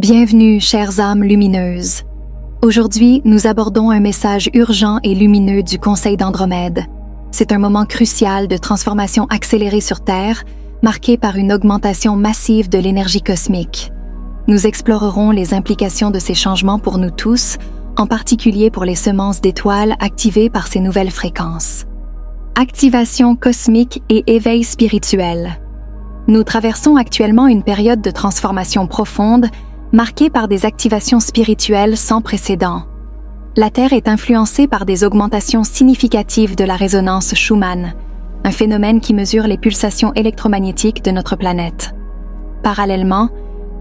Bienvenue, chères âmes lumineuses. Aujourd'hui, nous abordons un message urgent et lumineux du Conseil d'Andromède. C'est un moment crucial de transformation accélérée sur Terre, marqué par une augmentation massive de l'énergie cosmique. Nous explorerons les implications de ces changements pour nous tous, en particulier pour les semences d'étoiles activées par ces nouvelles fréquences. Activation cosmique et éveil spirituel. Nous traversons actuellement une période de transformation profonde, marquée par des activations spirituelles sans précédent. La Terre est influencée par des augmentations significatives de la résonance Schumann, un phénomène qui mesure les pulsations électromagnétiques de notre planète. Parallèlement,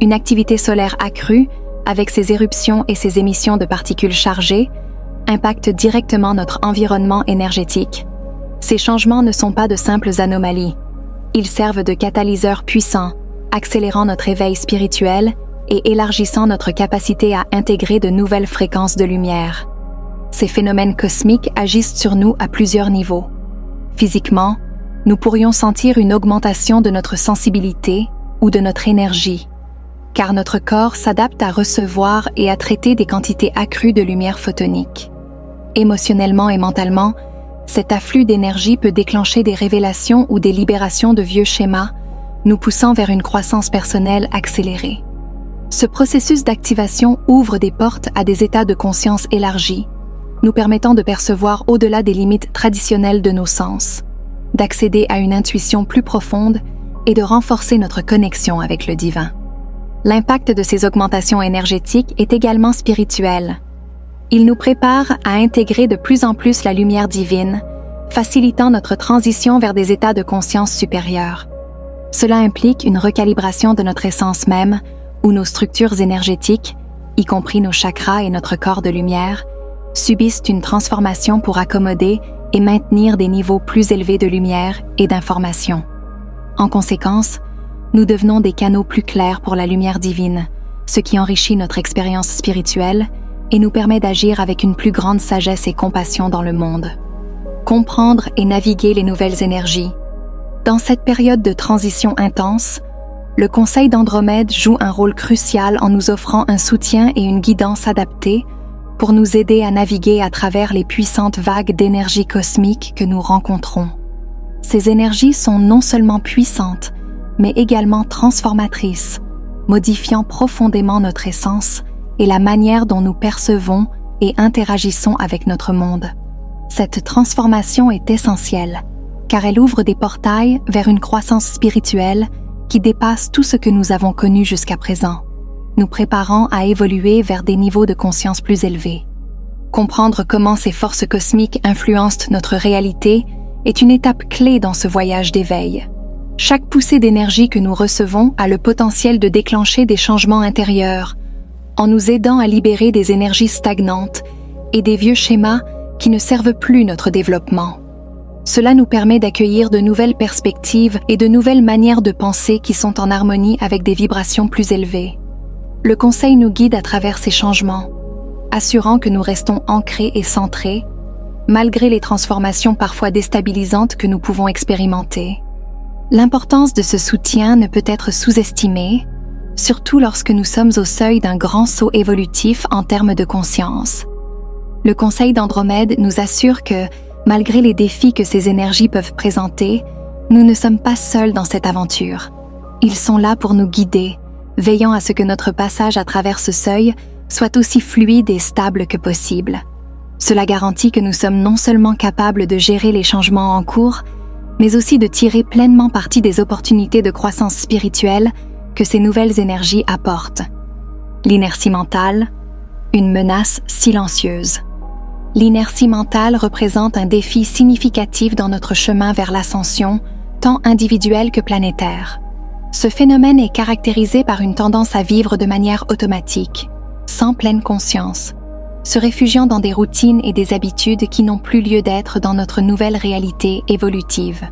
une activité solaire accrue, avec ses éruptions et ses émissions de particules chargées, impacte directement notre environnement énergétique. Ces changements ne sont pas de simples anomalies. Ils servent de catalyseurs puissants, accélérant notre éveil spirituel et élargissant notre capacité à intégrer de nouvelles fréquences de lumière. Ces phénomènes cosmiques agissent sur nous à plusieurs niveaux. Physiquement, nous pourrions sentir une augmentation de notre sensibilité ou de notre énergie, car notre corps s'adapte à recevoir et à traiter des quantités accrues de lumière photonique. Émotionnellement et mentalement, cet afflux d'énergie peut déclencher des révélations ou des libérations de vieux schémas, nous poussant vers une croissance personnelle accélérée. Ce processus d'activation ouvre des portes à des états de conscience élargis, nous permettant de percevoir au-delà des limites traditionnelles de nos sens, d'accéder à une intuition plus profonde et de renforcer notre connexion avec le divin. L'impact de ces augmentations énergétiques est également spirituel. Il nous prépare à intégrer de plus en plus la lumière divine, facilitant notre transition vers des états de conscience supérieurs. Cela implique une recalibration de notre essence même, où nos structures énergétiques, y compris nos chakras et notre corps de lumière, subissent une transformation pour accommoder et maintenir des niveaux plus élevés de lumière et d'information. En conséquence, nous devenons des canaux plus clairs pour la lumière divine, ce qui enrichit notre expérience spirituelle et nous permet d'agir avec une plus grande sagesse et compassion dans le monde. Comprendre et naviguer les nouvelles énergies. Dans cette période de transition intense, le Conseil d'Andromède joue un rôle crucial en nous offrant un soutien et une guidance adaptés pour nous aider à naviguer à travers les puissantes vagues d'énergie cosmique que nous rencontrons. Ces énergies sont non seulement puissantes, mais également transformatrices, modifiant profondément notre essence et la manière dont nous percevons et interagissons avec notre monde. Cette transformation est essentielle, car elle ouvre des portails vers une croissance spirituelle qui dépasse tout ce que nous avons connu jusqu'à présent, nous préparant à évoluer vers des niveaux de conscience plus élevés. Comprendre comment ces forces cosmiques influencent notre réalité est une étape clé dans ce voyage d'éveil. Chaque poussée d'énergie que nous recevons a le potentiel de déclencher des changements intérieurs, en nous aidant à libérer des énergies stagnantes et des vieux schémas qui ne servent plus notre développement. Cela nous permet d'accueillir de nouvelles perspectives et de nouvelles manières de penser qui sont en harmonie avec des vibrations plus élevées. Le Conseil nous guide à travers ces changements, assurant que nous restons ancrés et centrés, malgré les transformations parfois déstabilisantes que nous pouvons expérimenter. L'importance de ce soutien ne peut être sous-estimée, surtout lorsque nous sommes au seuil d'un grand saut évolutif en termes de conscience. Le Conseil d'Andromède nous assure que, malgré les défis que ces énergies peuvent présenter, nous ne sommes pas seuls dans cette aventure. Ils sont là pour nous guider, veillant à ce que notre passage à travers ce seuil soit aussi fluide et stable que possible. Cela garantit que nous sommes non seulement capables de gérer les changements en cours, mais aussi de tirer pleinement parti des opportunités de croissance spirituelle que ces nouvelles énergies apportent. L'inertie mentale, une menace silencieuse. L'inertie mentale représente un défi significatif dans notre chemin vers l'ascension, tant individuelle que planétaire. Ce phénomène est caractérisé par une tendance à vivre de manière automatique, sans pleine conscience, se réfugiant dans des routines et des habitudes qui n'ont plus lieu d'être dans notre nouvelle réalité évolutive.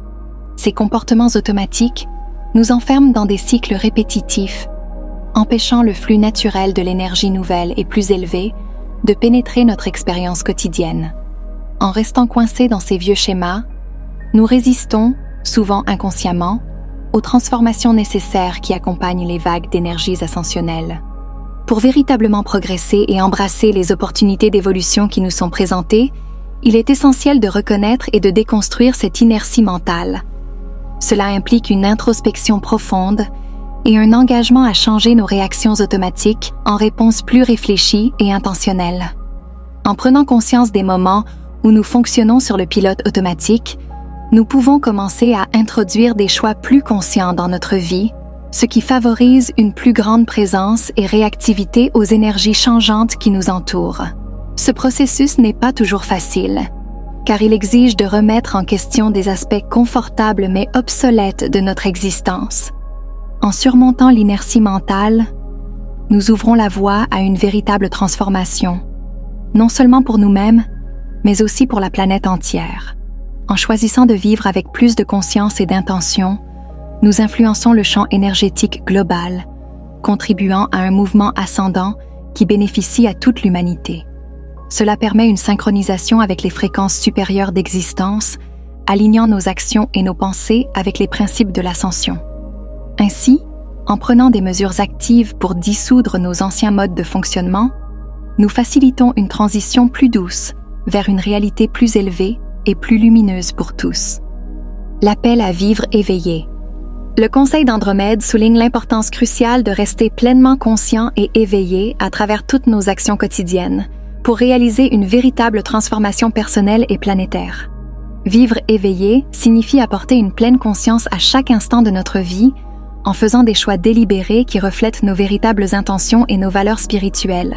Ces comportements automatiques nous enferment dans des cycles répétitifs, empêchant le flux naturel de l'énergie nouvelle et plus élevée de pénétrer notre expérience quotidienne. En restant coincés dans ces vieux schémas, nous résistons, souvent inconsciemment, aux transformations nécessaires qui accompagnent les vagues d'énergies ascensionnelles. Pour véritablement progresser et embrasser les opportunités d'évolution qui nous sont présentées, il est essentiel de reconnaître et de déconstruire cette inertie mentale. Cela implique une introspection profonde et un engagement à changer nos réactions automatiques en réponses plus réfléchies et intentionnelles. En prenant conscience des moments où nous fonctionnons sur le pilote automatique, nous pouvons commencer à introduire des choix plus conscients dans notre vie, ce qui favorise une plus grande présence et réactivité aux énergies changeantes qui nous entourent. Ce processus n'est pas toujours facile, car il exige de remettre en question des aspects confortables mais obsolètes de notre existence. En surmontant l'inertie mentale, nous ouvrons la voie à une véritable transformation, non seulement pour nous-mêmes, mais aussi pour la planète entière. En choisissant de vivre avec plus de conscience et d'intention, nous influençons le champ énergétique global, contribuant à un mouvement ascendant qui bénéficie à toute l'humanité. Cela permet une synchronisation avec les fréquences supérieures d'existence, alignant nos actions et nos pensées avec les principes de l'ascension. Ainsi, en prenant des mesures actives pour dissoudre nos anciens modes de fonctionnement, nous facilitons une transition plus douce vers une réalité plus élevée et plus lumineuse pour tous. L'appel à vivre éveillé. Le Conseil d'Andromède souligne l'importance cruciale de rester pleinement conscient et éveillé à travers toutes nos actions quotidiennes pour réaliser une véritable transformation personnelle et planétaire. Vivre éveillé signifie apporter une pleine conscience à chaque instant de notre vie en faisant des choix délibérés qui reflètent nos véritables intentions et nos valeurs spirituelles.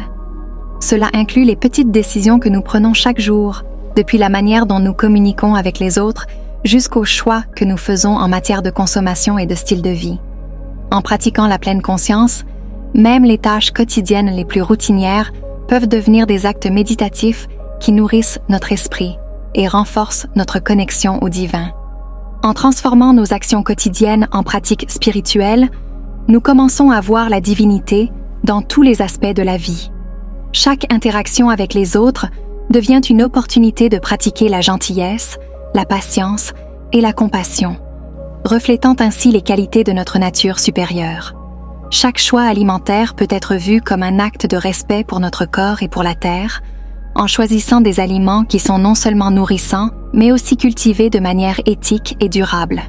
Cela inclut les petites décisions que nous prenons chaque jour, depuis la manière dont nous communiquons avec les autres jusqu'aux choix que nous faisons en matière de consommation et de style de vie. En pratiquant la pleine conscience, même les tâches quotidiennes les plus routinières peuvent devenir des actes méditatifs qui nourrissent notre esprit et renforcent notre connexion au divin. En transformant nos actions quotidiennes en pratiques spirituelles, nous commençons à voir la divinité dans tous les aspects de la vie. Chaque interaction avec les autres devient une opportunité de pratiquer la gentillesse, la patience et la compassion, reflétant ainsi les qualités de notre nature supérieure. Chaque choix alimentaire peut être vu comme un acte de respect pour notre corps et pour la terre, en choisissant des aliments qui sont non seulement nourrissants, mais aussi cultivés de manière éthique et durable.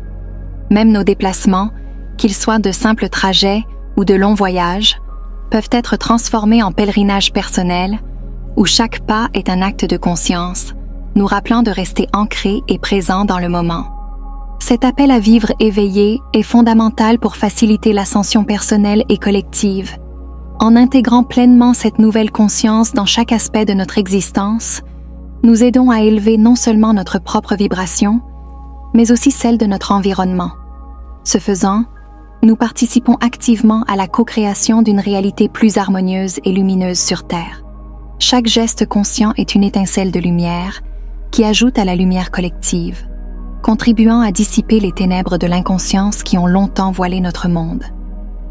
Même nos déplacements, qu'ils soient de simples trajets ou de longs voyages, peuvent être transformés en pèlerinage personnel, où chaque pas est un acte de conscience, nous rappelant de rester ancrés et présents dans le moment. Cet appel à vivre éveillé est fondamental pour faciliter l'ascension personnelle et collective. En intégrant pleinement cette nouvelle conscience dans chaque aspect de notre existence, nous aidons à élever non seulement notre propre vibration, mais aussi celle de notre environnement. Ce faisant, nous participons activement à la co-création d'une réalité plus harmonieuse et lumineuse sur Terre. Chaque geste conscient est une étincelle de lumière qui ajoute à la lumière collective, contribuant à dissiper les ténèbres de l'inconscience qui ont longtemps voilé notre monde.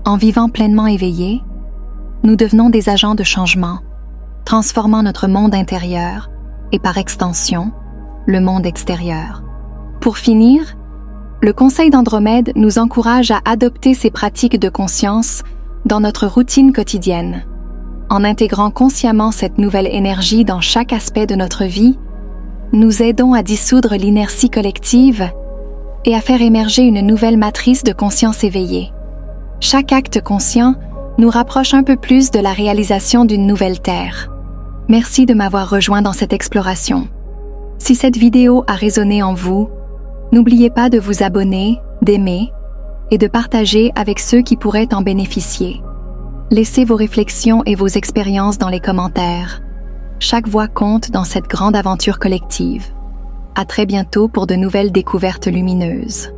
En vivant pleinement éveillés, nous devenons des agents de changement, transformant notre monde intérieur et par extension, le monde extérieur. Pour finir, le Conseil d'Andromède nous encourage à adopter ces pratiques de conscience dans notre routine quotidienne. En intégrant consciemment cette nouvelle énergie dans chaque aspect de notre vie, nous aidons à dissoudre l'inertie collective et à faire émerger une nouvelle matrice de conscience éveillée. Chaque acte conscient nous rapproche un peu plus de la réalisation d'une nouvelle Terre. Merci de m'avoir rejoint dans cette exploration. Si cette vidéo a résonné en vous, n'oubliez pas de vous abonner, d'aimer et de partager avec ceux qui pourraient en bénéficier. Laissez vos réflexions et vos expériences dans les commentaires. Chaque voix compte dans cette grande aventure collective. À très bientôt pour de nouvelles découvertes lumineuses.